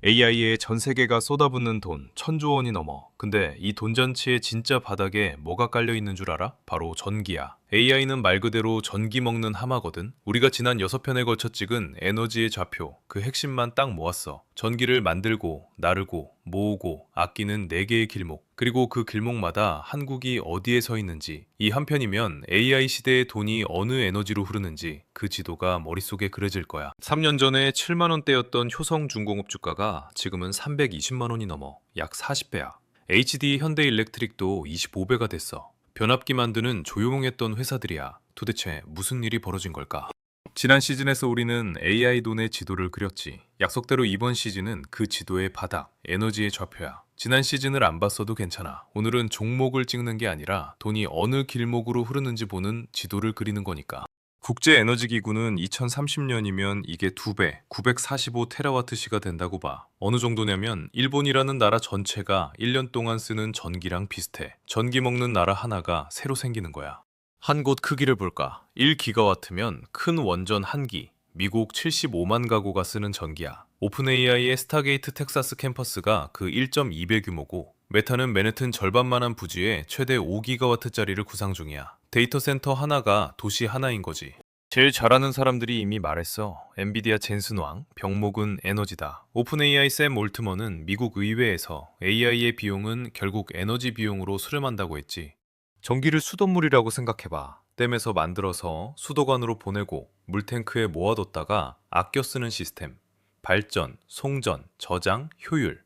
AI에 전 세계가 쏟아붓는 돈 1000조 원이 넘어. 근데 이 돈잔치의 진짜 바닥에 뭐가 깔려 있는 줄 알아? 바로 전기야. AI는 말 그대로 전기 먹는 하마거든. 우리가 지난 6편에 걸쳐 찍은 에너지의 좌표, 그 핵심만 딱 모았어. 전기를 만들고, 나르고, 모으고, 아끼는 4개의 길목. 그리고 그 길목마다 한국이 어디에 서 있는지, 이 한 편이면 AI 시대의 돈이 어느 에너지로 흐르는지 그 지도가 머릿속에 그려질 거야. 3년 전에 7만 원대였던 효성중공업 주가가 지금은 320만 원이 넘어. 약 40배야. HD 현대일렉트릭도 25배가 됐어. 변압기 만드는 조용했던 회사들이야. 도대체 무슨 일이 벌어진 걸까? 지난 시즌에서 우리는 AI 돈의 지도를 그렸지. 약속대로 이번 시즌은 그 지도의 바닥, 에너지의 좌표야. 지난 시즌을 안 봤어도 괜찮아. 오늘은 종목을 찍는 게 아니라 돈이 어느 길목으로 흐르는지 보는 지도를 그리는 거니까. 국제에너지기구는 2030년이면 이게 2배, 945테라와트시가 된다고 봐. 어느 정도냐면 일본이라는 나라 전체가 1년 동안 쓰는 전기랑 비슷해. 전기 먹는 나라 하나가 새로 생기는 거야. 한 곳 크기를 볼까? 1기가와트면 큰 원전 한 기, 미국 75만 가구가 쓰는 전기야. 오픈AI의 스타게이트 텍사스 캠퍼스가 그 1.2배 규모고, 메타는 맨해튼 절반만한 부지에 최대 5기가와트짜리를 구상 중이야. 데이터 센터 하나가 도시 하나인 거지. 제일 잘하는 사람들이 이미 말했어. 엔비디아 젠슨 왕, 병목은 에너지다. 오픈AI 샘 올트먼은 미국 의회에서 AI의 비용은 결국 에너지 비용으로 수렴한다고 했지. 전기를 수돗물이라고 생각해봐. 댐에서 만들어서 수도관으로 보내고 물탱크에 모아뒀다가 아껴 쓰는 시스템. 발전, 송전, 저장, 효율.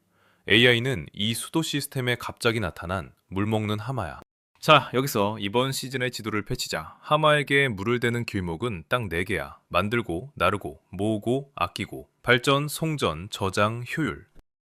AI는 이 수도 시스템에 갑자기 나타난 물 먹는 하마야. 자, 여기서 이번 시즌의 지도를 펼치자. 하마에게 물을 대는 길목은 딱 4개야. 만들고, 나르고, 모으고, 아끼고. 발전, 송전, 저장, 효율.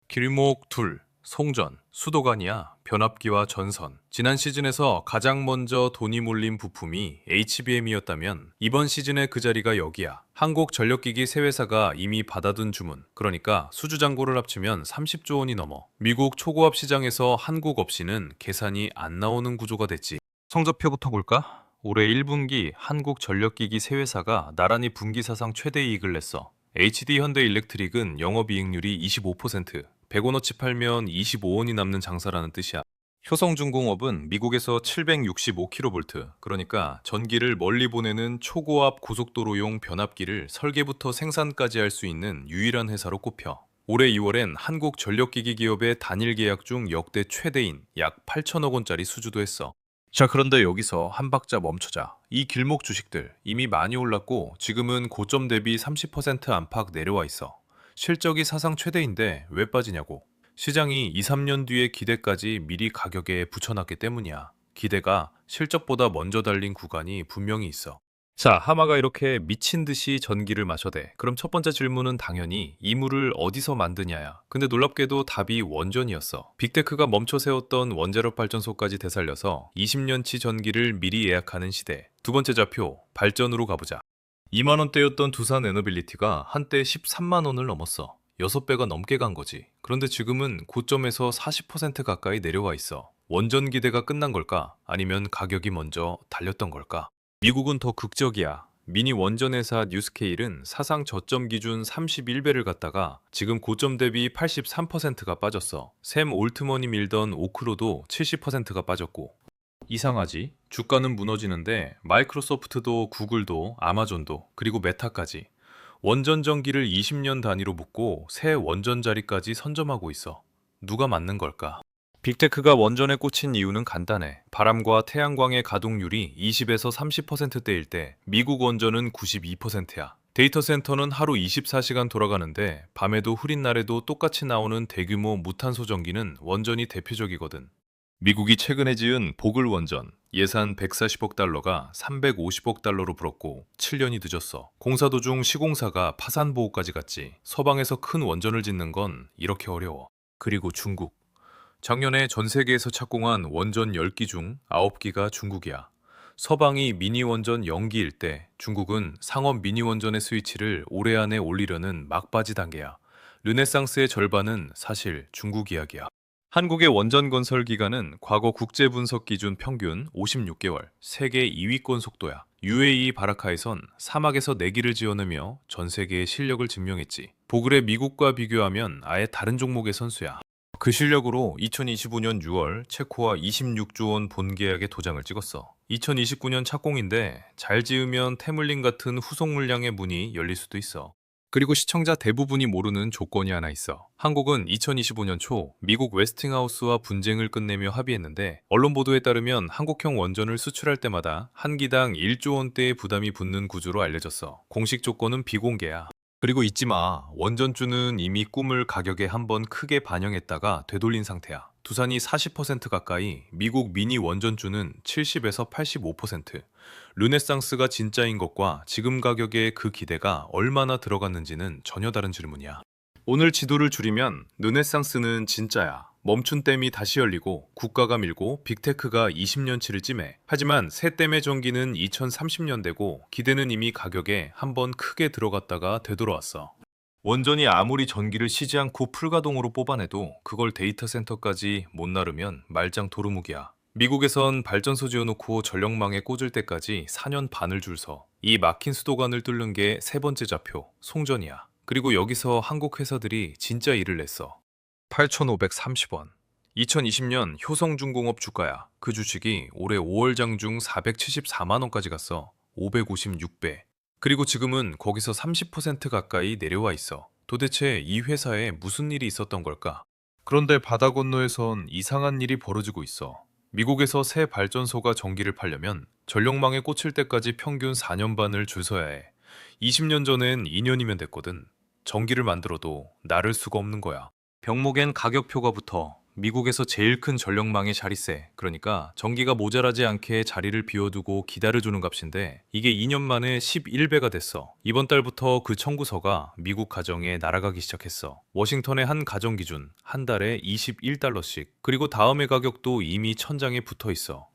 길목 둘, 송전, 수도관이야. 변압기와 전선. 지난 시즌에서 가장 먼저 돈이 몰린 부품이 HBM이었다면 이번 시즌의 그 자리가 여기야. 한국전력기기 세 회사가 이미 받아둔 주문. 그러니까 수주잔고를 합치면 30조 원이 넘어. 미국 초고압 시장에서 한국 없이는 계산이 안 나오는 구조가 됐지. 성적표부터 볼까? 올해 1분기 한국전력기기 세 회사가 나란히 분기 사상 최대 이익을 냈어. HD 현대일렉트릭은 영업이익률이 25%, 100원어치 팔면 25원이 남는 장사라는 뜻이야. 효성중공업은 미국에서 765kV, 그러니까 전기를 멀리 보내는 초고압 고속도로용 변압기를 설계부터 생산까지 할 수 있는 유일한 회사로 꼽혀. 올해 2월엔 한국전력기기 기업의 단일 계약 중 역대 최대인 약 8천억 원짜리 수주도 했어. 자, 그런데 여기서 한 박자 멈추자. 이 길목 주식들 이미 많이 올랐고 지금은 고점 대비 30% 안팎 내려와 있어. 실적이 사상 최대인데 왜 빠지냐고. 시장이 2, 3년 뒤의 기대까지 미리 가격에 붙여놨기 때문이야. 기대가 실적보다 먼저 달린 구간이 분명히 있어. 자, 하마가 이렇게 미친 듯이 전기를 마셔대. 그럼 첫 번째 질문은 당연히 이 물을 어디서 만드냐야. 근데 놀랍게도 답이 원전이었어. 빅테크가 멈춰 세웠던 원자력 발전소까지 되살려서 20년치 전기를 미리 예약하는 시대. 두 번째 좌표, 발전으로 가보자. 2만 원대였던 두산 에너빌리티가 한때 13만 원을 넘었어. 6배가 넘게 간 거지. 그런데 지금은 고점에서 40% 가까이 내려와 있어. 원전 기대가 끝난 걸까? 아니면 가격이 먼저 달렸던 걸까? 미국은 더 극적이야. 미니 원전 회사 뉴스케일은 사상 저점 기준 31배를 갔다가 지금 고점 대비 83%가 빠졌어. 샘 올트먼이 밀던 오크로도 70%가 빠졌고. 이상하지? 주가는 무너지는데 마이크로소프트도 구글도 아마존도 그리고 메타까지 원전 전기를 20년 단위로 묶고 새 원전 자리까지 선점하고 있어. 누가 맞는 걸까? 빅테크가 원전에 꽂힌 이유는 간단해. 바람과 태양광의 가동률이 20에서 30%대일 때 미국 원전은 92%야. 데이터 센터는 하루 24시간 돌아가는데 밤에도 흐린 날에도 똑같이 나오는 대규모 무탄소 전기는 원전이 대표적이거든. 미국이 최근에 지은 보글 원전 예산 140억 달러가 350억 달러로 불었고 7년이 늦었어. 공사 도중 시공사가 파산 보호까지 갔지. 서방에서 큰 원전을 짓는 건 이렇게 어려워. 그리고 중국. 작년에 전 세계에서 착공한 원전 10기 중 9기가 중국이야. 서방이 미니 원전 0기일 때 중국은 상업 미니 원전의 스위치를 올해 안에 올리려는 막바지 단계야. 르네상스의 절반은 사실 중국 이야기야. 한국의 원전 건설 기간은 과거 국제 분석 기준 평균 56개월, 세계 2위권 속도야. UAE 바라카에선 사막에서 4기를 지어내며 전 세계의 실력을 증명했지. 보글의 미국과 비교하면 아예 다른 종목의 선수야. 그 실력으로 2025년 6월 체코와 26조 원 본계약에 도장을 찍었어. 2029년 착공인데 잘 지으면 태물림 같은 후속 물량의 문이 열릴 수도 있어. 그리고 시청자 대부분이 모르는 조건이 하나 있어. 한국은 2025년 초 미국 웨스팅하우스와 분쟁을 끝내며 합의했는데, 언론 보도에 따르면 한국형 원전을 수출할 때마다 한 기당 1조 원대의 부담이 붙는 구조로 알려졌어. 공식 조건은 비공개야. 그리고 잊지 마. 원전주는 이미 꿈을 가격에 한번 크게 반영했다가 되돌린 상태야. 두산이 40% 가까이, 미국 미니 원전주는 70에서 85%. 르네상스가 진짜인 것과 지금 가격에 그 기대가 얼마나 들어갔는지는 전혀 다른 질문이야. 오늘 지도를 줄이면 르네상스는 진짜야. 멈춘 댐이 다시 열리고 국가가 밀고 빅테크가 20년치를 찜해. 하지만 새 댐의 전기는 2030년대고 기대는 이미 가격에 한번 크게 들어갔다가 되돌아왔어. 원전이 아무리 전기를 쉬지 않고 풀가동으로 뽑아내도 그걸 데이터 센터까지 못 나르면 말짱 도루묵이야. 미국에선 발전소 지어놓고 전력망에 꽂을 때까지 4년 반을 줄 서. 이 막힌 수도관을 뚫는 게 세 번째 좌표, 송전이야. 그리고 여기서 한국 회사들이 진짜 일을 냈어. 8,530원. 2020년 효성중공업 주가야. 그 주식이 올해 5월 장중 474만 원까지 갔어. 556배. 그리고 지금은 거기서 30% 가까이 내려와 있어. 도대체 이 회사에 무슨 일이 있었던 걸까? 그런데 바다 건너에선 이상한 일이 벌어지고 있어. 미국에서 새 발전소가 전기를 팔려면 전력망에 꽂힐 때까지 평균 4년 반을 줄 서야 해. 20년 전엔 2년이면 됐거든. 전기를 만들어도 나를 수가 없는 거야. 병목엔 가격표가 붙어. 미국에서 제일 큰 전력망의 자리세, 그러니까 전기가 모자라지 않게 자리를 비워두고 기다려주는 값인데, 이게 2년 만에 11배가 됐어. 이번 달부터 그 청구서가 미국 가정에 날아가기 시작했어. 워싱턴의 한 가정 기준 한 달에 21달러씩. 그리고 다음의 가격도 이미 천장에 붙어 있어.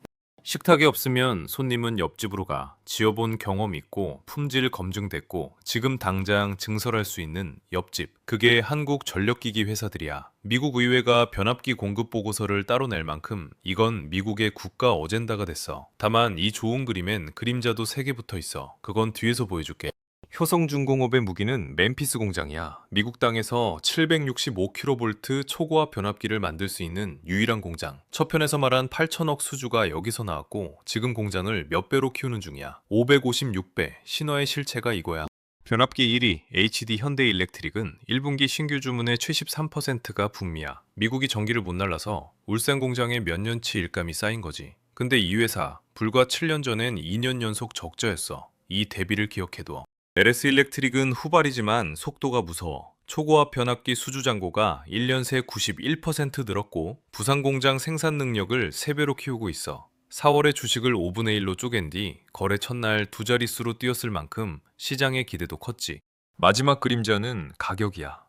식탁이 없으면 손님은 옆집으로 가. 지어본 경험 있고 품질 검증됐고 지금 당장 증설할 수 있는 옆집. 그게 한국 전력기기 회사들이야. 미국 의회가 변압기 공급 보고서를 따로 낼 만큼 이건 미국의 국가 어젠다가 됐어. 다만 이 좋은 그림엔 그림자도 3개 붙어 있어. 그건 뒤에서 보여줄게. 효성중공업의 무기는 멤피스 공장이야. 미국 땅에서 765kV 초고압 변압기를 만들 수 있는 유일한 공장. 첫 편에서 말한 8천억 수주가 여기서 나왔고 지금 공장을 몇 배로 키우는 중이야. 556배. 신화의 실체가 이거야. 변압기 1위 HD 현대일렉트릭은 1분기 신규 주문의 73%가 북미야. 미국이 전기를 못 날라서 울산 공장에 몇 년치 일감이 쌓인 거지. 근데 이 회사 불과 7년 전엔 2년 연속 적자였어. 이 대비를 기억해둬. LS 일렉트릭은 후발이지만 속도가 무서워. 초고압 변압기 수주 잔고가 1년 새 91% 늘었고 부산 공장 생산 능력을 3배로 키우고 있어. 4월에 주식을 5분의 1로 쪼갠 뒤 거래 첫날 2자릿수로 뛰었을 만큼 시장의 기대도 컸지. 마지막 그림자는 가격이야.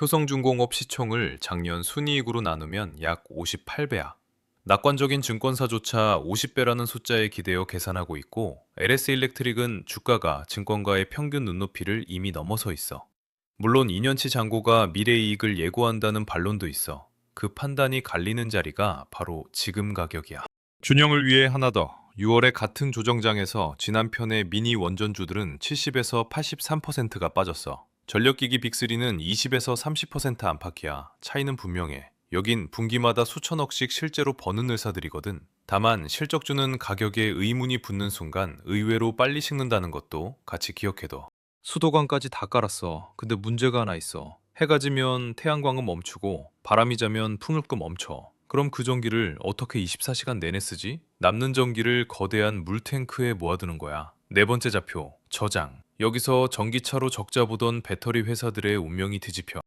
효성중공업 시총을 작년 순이익으로 나누면 약 58배야. 낙관적인 증권사조차 50배라는 숫자에 기대어 계산하고 있고 LS 일렉트릭은 주가가 증권가의 평균 눈높이를 이미 넘어서 있어. 물론 2년치 잔고가 미래이익을 예고한다는 반론도 있어. 그 판단이 갈리는 자리가 바로 지금 가격이야. 균형을 위해 하나 더. 6월에 같은 조정장에서 지난 편의 미니 원전주들은 70에서 83%가 빠졌어. 전력기기 빅3는 20에서 30% 안팎이야. 차이는 분명해. 여긴 분기마다 수천억씩 실제로 버는 회사들이거든. 다만 실적주는 가격에 의문이 붙는 순간 의외로 빨리 식는다는 것도 같이 기억해둬. 수도관까지 다 깔았어. 근데 문제가 하나 있어. 해가 지면 태양광은 멈추고 바람이 자면 풍력도 멈춰. 그럼 그 전기를 어떻게 24시간 내내 쓰지? 남는 전기를 거대한 물탱크에 모아두는 거야. 네 번째 좌표, 저장. 여기서 전기차로 적자 보던 배터리 회사들의 운명이 뒤집혀.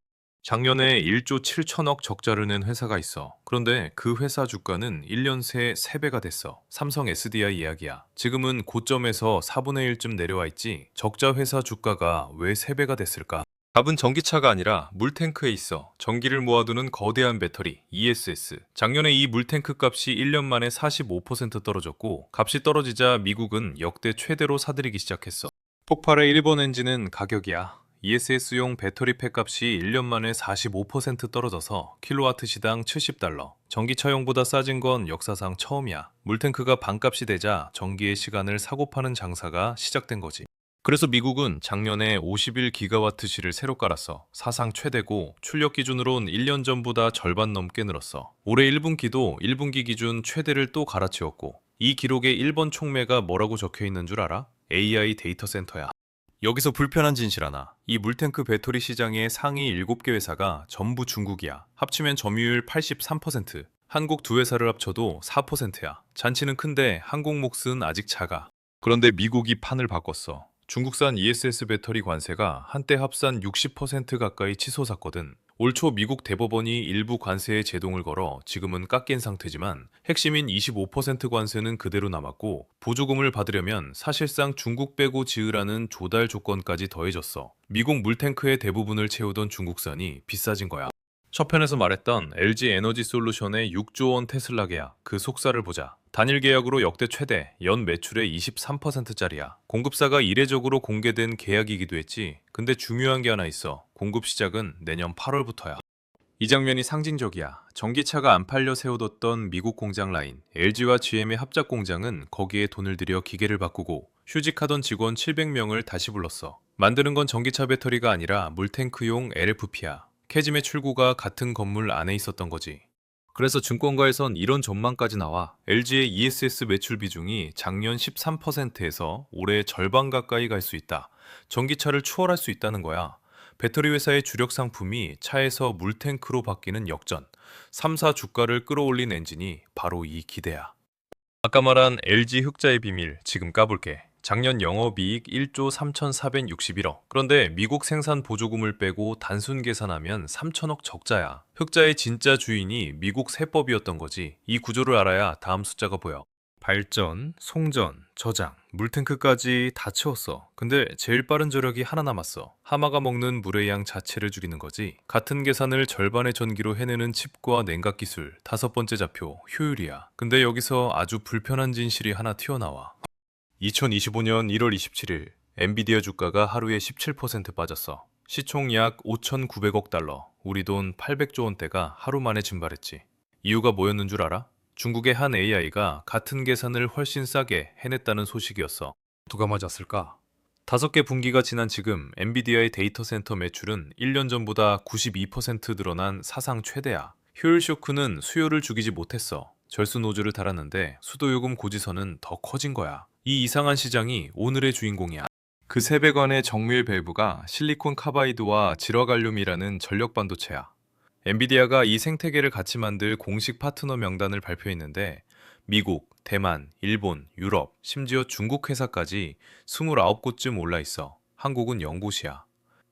작년에 1조 7천억 적자를 낸 회사가 있어. 그런데 그 회사 주가는 1년 새 3배가 됐어. 삼성 SDI 이야기야. 지금은 고점에서 4분의 1쯤 내려와 있지. 적자 회사 주가가 왜 3배가 됐을까? 답은 전기차가 아니라 물탱크에 있어. 전기를 모아두는 거대한 배터리, ESS. 작년에 이 물탱크 값이 1년 만에 45% 떨어졌고 값이 떨어지자 미국은 역대 최대로 사들이기 시작했어. 폭발의 1번 엔진은 가격이야. ESS용 배터리팩 값이 1년 만에 45% 떨어져서 킬로와트 시당 70달러. 전기차용보다 싸진 건 역사상 처음이야. 물탱크가 반값이 되자 전기의 시간을 사고 파는 장사가 시작된 거지. 그래서 미국은 작년에 51기가와트시를 새로 깔았어. 사상 최대고 출력 기준으론 1년 전보다 절반 넘게 늘었어. 올해 1분기도 1분기 기준 최대를 또 갈아치웠고 이 기록에 1번 촉매가 뭐라고 적혀 있는 줄 알아? AI 데이터 센터야. 여기서 불편한 진실 하나. 이 물탱크 배터리 시장의 상위 7개 회사가 전부 중국이야. 합치면 점유율 83%. 한국 두 회사를 합쳐도 4%야. 잔치는 큰데 한국 몫은 아직 작아. 그런데 미국이 판을 바꿨어. 중국산 ESS 배터리 관세가 한때 합산 60% 가까이 치솟았거든. 올 초 미국 대법원이 일부 관세에 제동을 걸어 지금은 깎인 상태지만 핵심인 25% 관세는 그대로 남았고 보조금을 받으려면 사실상 중국 빼고 지으라는 조달 조건까지 더해졌어. 미국 물탱크의 대부분을 채우던 중국산이 비싸진 거야. 첫 편에서 말했던 LG 에너지 솔루션의 6조 원 테슬라 계약, 그 속사를 보자. 단일 계약으로 역대 최대, 연 매출의 23%짜리야. 공급사가 이례적으로 공개된 계약이기도 했지. 근데 중요한 게 하나 있어. 공급 시작은 내년 8월부터야. 이 장면이 상징적이야. 전기차가 안 팔려 세워뒀던 미국 공장 라인, LG와 GM의 합작 공장은 거기에 돈을 들여 기계를 바꾸고 휴직하던 직원 700명을 다시 불렀어. 만드는 건 전기차 배터리가 아니라 물탱크용 LFP야. 캐즘의 출구가 같은 건물 안에 있었던 거지. 그래서 증권가에선 이런 전망까지 나와. LG의 ESS 매출 비중이 작년 13%에서 올해 절반 가까이 갈 수 있다. 전기차를 추월할 수 있다는 거야. 배터리 회사의 주력 상품이 차에서 물탱크로 바뀌는 역전. 3사 주가를 끌어올린 엔진이 바로 이 기대야. 아까 말한 LG 흑자의 비밀 지금 까볼게. 작년 영업이익 1조 3,461억. 그런데 미국 생산 보조금을 빼고 단순 계산하면 3천억 적자야. 흑자의 진짜 주인이 미국 세법이었던 거지. 이 구조를 알아야 다음 숫자가 보여. 발전, 송전, 저장, 물탱크까지 다 채웠어. 근데 제일 빠른 저력이 하나 남았어. 하마가 먹는 물의 양 자체를 줄이는 거지. 같은 계산을 절반의 전기로 해내는 칩과 냉각 기술. 5번째 좌표, 효율이야. 근데 여기서 아주 불편한 진실이 하나 튀어나와. 2025년 1월 27일 엔비디아 주가가 하루에 17% 빠졌어. 시총 약 5,900억 달러, 우리 돈 800조 원대가 하루 만에 증발했지. 이유가 뭐였는 줄 알아? 중국의 한 AI가 같은 계산을 훨씬 싸게 해냈다는 소식이었어. 누가 맞았을까? 5개 분기가 지난 지금 엔비디아의 데이터 센터 매출은 1년 전보다 92% 늘어난 사상 최대야. 효율 쇼크는 수요를 죽이지 못했어. 절수 노즐을 달았는데 수도요금 고지서는 더 커진 거야. 이 이상한 시장이 오늘의 주인공이야. 그 300원의 정밀 밸브가 실리콘 카바이드와 질화갈륨이라는 전력 반도체야. 엔비디아가 이 생태계를 같이 만들 공식 파트너 명단을 발표했는데 미국, 대만, 일본, 유럽, 심지어 중국 회사까지 29곳쯤 올라 있어. 한국은 0곳이야.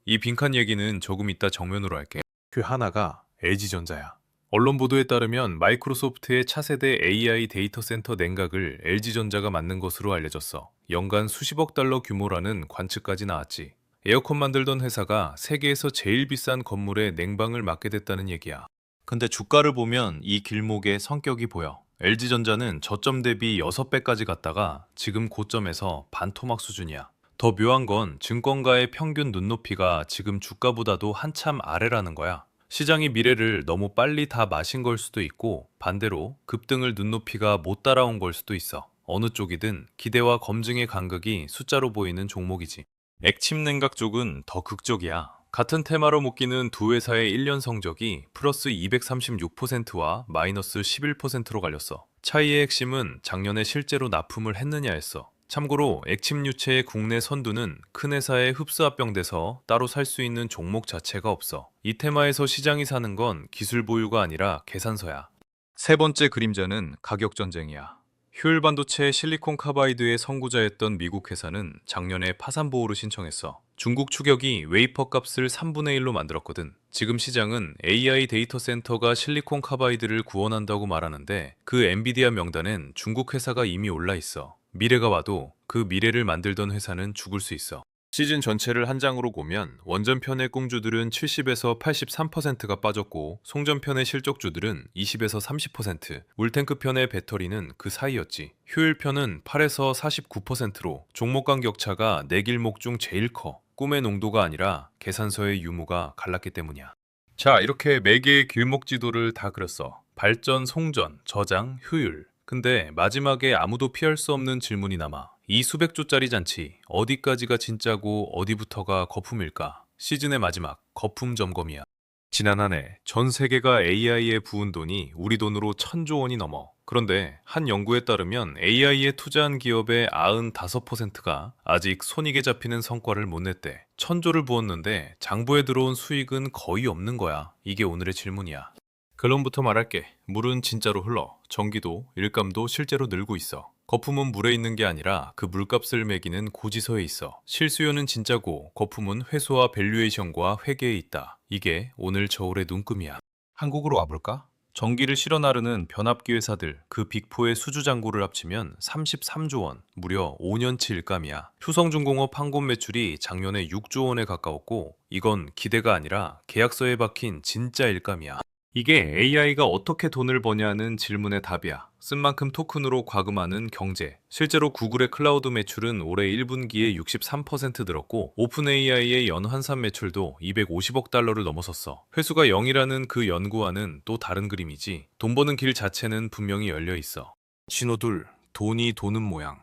이 빈칸 얘기는 조금 이따 정면으로 할게. 그 하나가 LG전자야. 언론 보도에 따르면 마이크로소프트의 차세대 AI 데이터 센터 냉각을 LG전자가 만든 것으로 알려졌어. 연간 수십억 달러 규모라는 관측까지 나왔지. 에어컨 만들던 회사가 세계에서 제일 비싼 건물에 냉방을 맡게 됐다는 얘기야. 근데 주가를 보면 이 길목의 성격이 보여. LG전자는 저점 대비 6배까지 갔다가 지금 고점에서 반토막 수준이야. 더 묘한 건 증권가의 평균 눈높이가 지금 주가보다도 한참 아래라는 거야. 시장이 미래를 너무 빨리 다 마신 걸 수도 있고 반대로 급등을 눈높이가 못 따라온 걸 수도 있어. 어느 쪽이든 기대와 검증의 간극이 숫자로 보이는 종목이지. 액침 냉각 쪽은 더 극적이야. 같은 테마로 묶이는 두 회사의 1년 성적이 플러스 236%와 마이너스 11%로 갈렸어. 차이의 핵심은 작년에 실제로 납품을 했느냐였어. 참고로 액침 유체의 국내 선두는 큰 회사의 흡수 합병돼서 따로 살 수 있는 종목 자체가 없어. 이 테마에서 시장이 사는 건 기술 보유가 아니라 계산서야. 세 번째 그림자는 가격 전쟁이야. 효율 반도체 실리콘 카바이드의 선구자였던 미국 회사는 작년에 파산 보호를 신청했어. 중국 추격이 웨이퍼 값을 3분의 1로 만들었거든. 지금 시장은 AI 데이터 센터가 실리콘 카바이드를 구원한다고 말하는데 그 엔비디아 명단엔 중국 회사가 이미 올라 있어. 미래가 와도 그 미래를 만들던 회사는 죽을 수 있어. 시즌 전체를 한 장으로 보면 원전편의 꽁주들은 70에서 83%가 빠졌고 송전편의 실적주들은 20에서 30%, 물탱크편의 배터리는 그 사이였지. 효율편은 8에서 49%로 종목 간 격차가 네 길목 중 제일 커. 꿈의 농도가 아니라 계산서의 유무가 갈랐기 때문이야. 자, 이렇게 네 개의 길목 지도를 다 그렸어. 발전, 송전, 저장, 효율. 근데 마지막에 아무도 피할 수 없는 질문이 남아. 이 수백조짜리 잔치, 어디까지가 진짜고 어디부터가 거품일까? 시즌의 마지막, 거품 점검이야. 지난 한 해 전 세계가 AI에 부은 돈이 우리 돈으로 1,000조 원이 넘어. 그런데 한 연구에 따르면 AI에 투자한 기업의 95%가 아직 손익에 잡히는 성과를 못 냈대. 1,000조를 부었는데 장부에 들어온 수익은 거의 없는 거야. 이게 오늘의 질문이야. 결론부터 말할게. 물은 진짜로 흘러. 전기도, 일감도 실제로 늘고 있어. 거품은 물에 있는 게 아니라 그 물값을 매기는 고지서에 있어. 실수요는 진짜고 거품은 회수와 밸류에이션과 회계에 있다. 이게 오늘 저울의 눈금이야. 한국으로 와볼까? 전기를 실어 나르는 변압기 회사들 그 빅4의 수주 잔고를 합치면 33조 원, 무려 5년치 일감이야. 효성중공업 판권 매출이 작년에 6조 원에 가까웠고 이건 기대가 아니라 계약서에 박힌 진짜 일감이야. 이게 AI가 어떻게 돈을 버냐는 질문의 답이야. 쓴 만큼 토큰으로 과금하는 경제. 실제로 구글의 클라우드 매출은 올해 1분기에 63% 늘었고 오픈 AI의 연 환산 매출도 250억 달러를 넘어섰어. 회수가 0이라는 그 연구와는 또 다른 그림이지. 돈 버는 길 자체는 분명히 열려 있어. 신호둘, 돈이 도는 모양.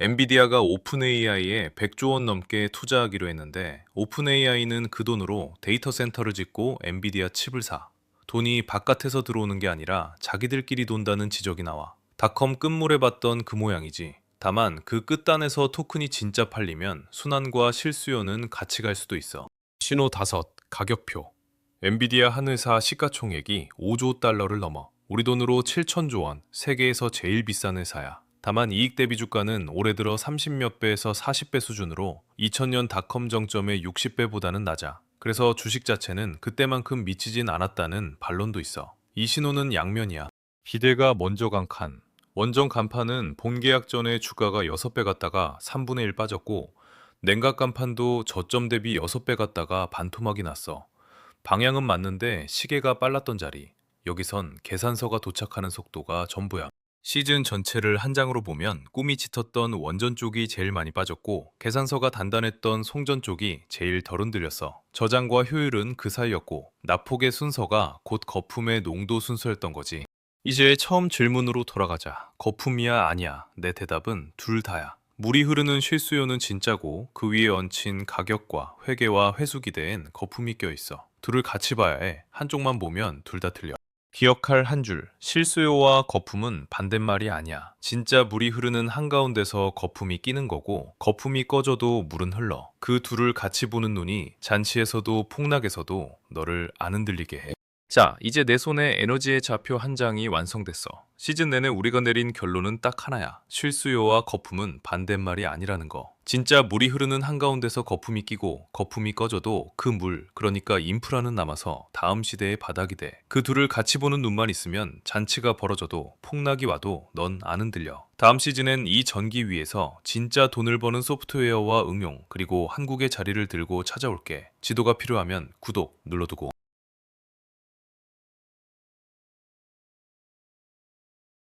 엔비디아가 오픈 AI에 100조 원 넘게 투자하기로 했는데 오픈 AI는 그 돈으로 데이터 센터를 짓고 엔비디아 칩을 사. 돈이 바깥에서 들어오는 게 아니라 자기들끼리 돈다는 지적이 나와. 닷컴 끝물에 봤던 그 모양이지. 다만 그 끝단에서 토큰이 진짜 팔리면 순환과 실수요는 같이 갈 수도 있어. 신호 5, 가격표. 엔비디아 한 회사 시가총액이 5조 달러를 넘어. 우리 돈으로 7천조 원, 세계에서 제일 비싼 회사야. 다만 이익 대비 주가는 올해 들어 30몇 배에서 40배 수준으로 2000년 닷컴 정점의 60배보다는 낮아. 그래서 주식 자체는 그때만큼 미치진 않았다는 반론도 있어. 이 신호는 양면이야. 기대가 먼저 간 칸. 원정 간판은 본 계약 전에 주가가 6배 갔다가 3분의 1 빠졌고 냉각 간판도 저점 대비 6배 갔다가 반토막이 났어. 방향은 맞는데 시계가 빨랐던 자리. 여기선 계산서가 도착하는 속도가 전부야. 시즌 전체를 한 장으로 보면 꿈이 짙었던 원전 쪽이 제일 많이 빠졌고 계산서가 단단했던 송전 쪽이 제일 덜 흔들렸어. 저장과 효율은 그 사이였고 납폭의 순서가 곧 거품의 농도 순서였던 거지. 이제 처음 질문으로 돌아가자. 거품이야 아니야? 내 대답은 둘 다야. 물이 흐르는 실수요는 진짜고 그 위에 얹힌 가격과 회계와 회수 기대엔 거품이 껴있어. 둘을 같이 봐야 해. 한쪽만 보면 둘 다 틀려. 기억할 한 줄, 실수요와 거품은 반대말이 아니야. 진짜 물이 흐르는 한가운데서 거품이 끼는 거고 거품이 꺼져도 물은 흘러. 그 둘을 같이 보는 눈이 잔치에서도 폭락에서도 너를 안 흔들리게 해. 자, 이제 내 손에 에너지의 좌표 한 장이 완성됐어. 시즌 내내 우리가 내린 결론은 딱 하나야. 실수요와 거품은 반대말이 아니라는 거. 진짜 물이 흐르는 한가운데서 거품이 끼고 거품이 꺼져도 그 물, 그러니까 인프라는 남아서 다음 시대의 바닥이 돼. 그 둘을 같이 보는 눈만 있으면 잔치가 벌어져도 폭락이 와도 넌 안 흔들려. 다음 시즌엔 이 전기 위에서 진짜 돈을 버는 소프트웨어와 응용, 그리고 한국의 자리를 들고 찾아올게. 지도가 필요하면 구독 눌러두고.